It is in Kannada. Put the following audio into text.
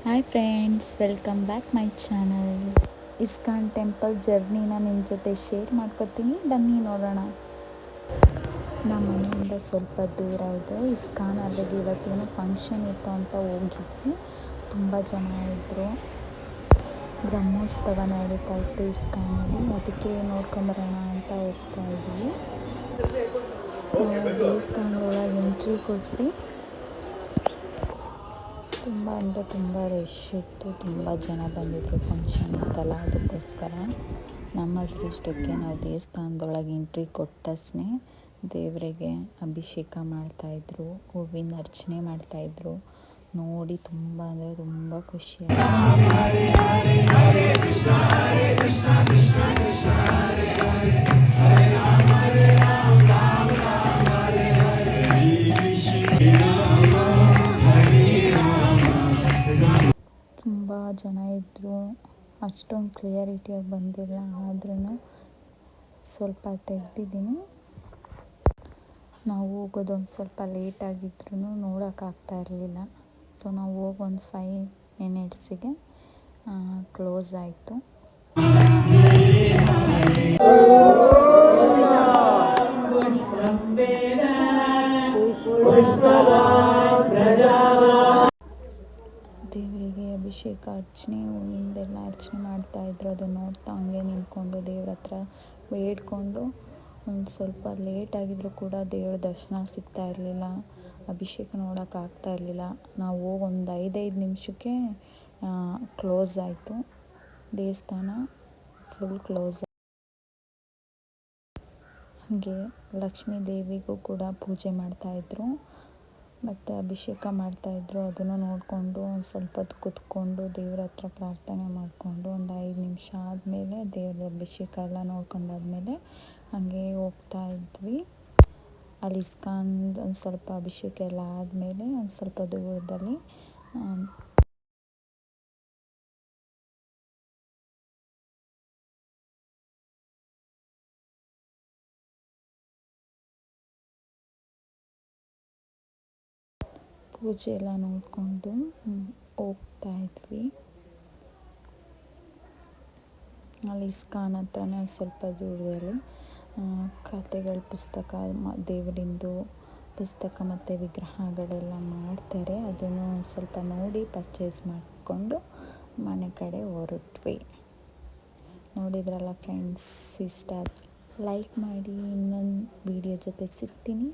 Hi friends, welcome back my channel. ISKCON temple ಜರ್ನಿನ ನಿಮ್ಮ ಜೊತೆ ಶೇರ್ ಮಾಡ್ಕೊತೀನಿ, ಬನ್ನಿ ನೋಡೋಣ. ನಮ್ಮ ಮನೆಯಿಂದ ಸ್ವಲ್ಪ ದೂರ ಇದೆ ಇಸ್ಕಾನ್. ಅಲ್ಲಿಗೆ ಇವತ್ತೇನು ಫಂಕ್ಷನ್ ಇತ್ತು ಅಂತ ಹೋಗಿದ್ವಿ. ತುಂಬ ಜನ ಇದ್ದರು. ಬ್ರಹ್ಮೋತ್ಸವ ನಡೀತಾ ಇತ್ತು ಇಸ್ಕಾನಲ್ಲಿ, ಅದಕ್ಕೆ ನೋಡ್ಕೊಂಬರೋಣ ಅಂತ ಹೋಗ್ತಾ ಇದ್ವಿ. ದೇವಸ್ಥಾನದೊಳಗೆ ಎಂಟ್ರಿ ಕೊಟ್ವಿ. ತುಂಬ ಅಂದರೆ ತುಂಬ ರಶ್ ಇತ್ತು, ತುಂಬ ಜನ ಬಂದಿದ್ದರು. ಫಂಕ್ಷನ್ ಇತ್ತಲ್ಲ, ಅದಕ್ಕೋಸ್ಕರ ನಮ್ಮ ಅದೃಷ್ಟಕ್ಕೆ ನಾವು ದೇವಸ್ಥಾನದೊಳಗೆ ಎಂಟ್ರಿ ಕೊಟ್ಟಷ್ಟೇ ದೇವರಿಗೆ ಅಭಿಷೇಕ ಮಾಡ್ತಾಯಿದ್ರು, ಹೂವಿನ ಅರ್ಚನೆ ಮಾಡ್ತಾಯಿದ್ರು. ನೋಡಿ ತುಂಬ ಅಂದರೆ ತುಂಬ ಖುಷಿ ತುಂಬ ಜನ ಇದ್ದರು. ಅಷ್ಟೊಂದು ಕ್ಲಿಯರಿಟಿಯಾಗಿ ಬಂದಿಲ್ಲ, ಆದ್ರೂ ಸ್ವಲ್ಪ ತೆಗ್ದಿದ್ದೀನಿ. ನಾವು ಹೋಗೋದೊಂದು ಸ್ವಲ್ಪ ಲೇಟಾಗಿದ್ರೂ ನೋಡೋಕ್ಕಾಗ್ತಾ ಇರಲಿಲ್ಲ. ಸೊ ನಾವು ಹೋಗಿ ಒಂದು 5 ಮಿನಿಟ್ಸಿಗೆ ಕ್ಲೋಸ್ ಆಯಿತು. ದೇವರಿಗೆ ಅಭಿಷೇಕ ಅರ್ಚನೆ, ಹೂವಿಂದೆಲ್ಲ ಅರ್ಚನೆ ಮಾಡ್ತಾಯಿದ್ರು. ಅದನ್ನು ನೋಡ್ತಾ ಹಂಗೆ ನಿಂತ್ಕೊಂಡು ದೇವ್ರ ಹತ್ರ ಬೇಡ್ಕೊಂಡು ಒಂದು ಸ್ವಲ್ಪ ಲೇಟಾಗಿದ್ದರೂ ಕೂಡ ದೇವ್ರ ದರ್ಶನ ಸಿಗ್ತಾ ಇರಲಿಲ್ಲ, ಅಭಿಷೇಕ ನೋಡೋಕ್ಕಾಗ್ತಾ ಇರಲಿಲ್ಲ. ನಾವು ಹೋಗಿ ಒಂದು 5 ನಿಮಿಷಕ್ಕೆ ಕ್ಲೋಸ್ ಆಯಿತು, ದೇವಸ್ಥಾನ ಫುಲ್ ಕ್ಲೋಸ್. ಹಾಗೆ ಲಕ್ಷ್ಮೀ ದೇವಿಗೂ ಕೂಡ ಪೂಜೆ ಮಾಡ್ತಾಯಿದ್ರು ಮತ್ತು ಅಭಿಷೇಕ ಮಾಡ್ತಾಯಿದ್ರು. ಅದನ್ನು ನೋಡಿಕೊಂಡು ಒಂದು ಸ್ವಲ್ಪ ಹೊತ್ತು ಕೂತ್ಕೊಂಡು ದೇವ್ರ ಹತ್ರ ಪ್ರಾರ್ಥನೆ ಮಾಡಿಕೊಂಡು ಒಂದು 5 ನಿಮಿಷ ಆದಮೇಲೆ ದೇವ್ರ ಅಭಿಷೇಕ ಎಲ್ಲ ನೋಡ್ಕೊಂಡಾದ್ಮೇಲೆ ಹಾಗೆ ಹೋಗ್ತಾ ಇದ್ವಿ. ಅಲ್ಲಿ ಇಸ್ಕಾನ್ ಒಂದು ಸ್ವಲ್ಪ ಅಭಿಷೇಕ ಎಲ್ಲ ಆದಮೇಲೆ ಒಂದು ಸ್ವಲ್ಪ ದೂರದಲ್ಲಿ ಪೂಜೆ ಎಲ್ಲ ನೋಡಿಕೊಂಡು ಹೋಗ್ತಾ ಇದ್ವಿ. ಅಲ್ಲಿ ಇಸ್ಕಾನ್ ಹತ್ರನೇ ಸ್ವಲ್ಪ ದೂರದಲ್ಲಿ ಕಥೆಗಳ ಪುಸ್ತಕ, ದೇವರಿಂದು ಪುಸ್ತಕ ಮತ್ತು ವಿಗ್ರಹಗಳೆಲ್ಲ ಮಾಡ್ತಾರೆ. ಅದನ್ನು ಸ್ವಲ್ಪ ನೋಡಿ ಪರ್ಚೇಸ್ ಮಾಡಿಕೊಂಡು ಮನೆ ಕಡೆ ಹೊರಟ್ವಿ. ನೋಡಿದ್ರಲ್ಲ ಫ್ರೆಂಡ್ಸ್, ಇಷ್ಟ ಲೈಕ್ ಮಾಡಿ. ಇನ್ನೊಂದು ವಿಡಿಯೋ ಜೊತೆ ಸಿಗ್ತೀನಿ.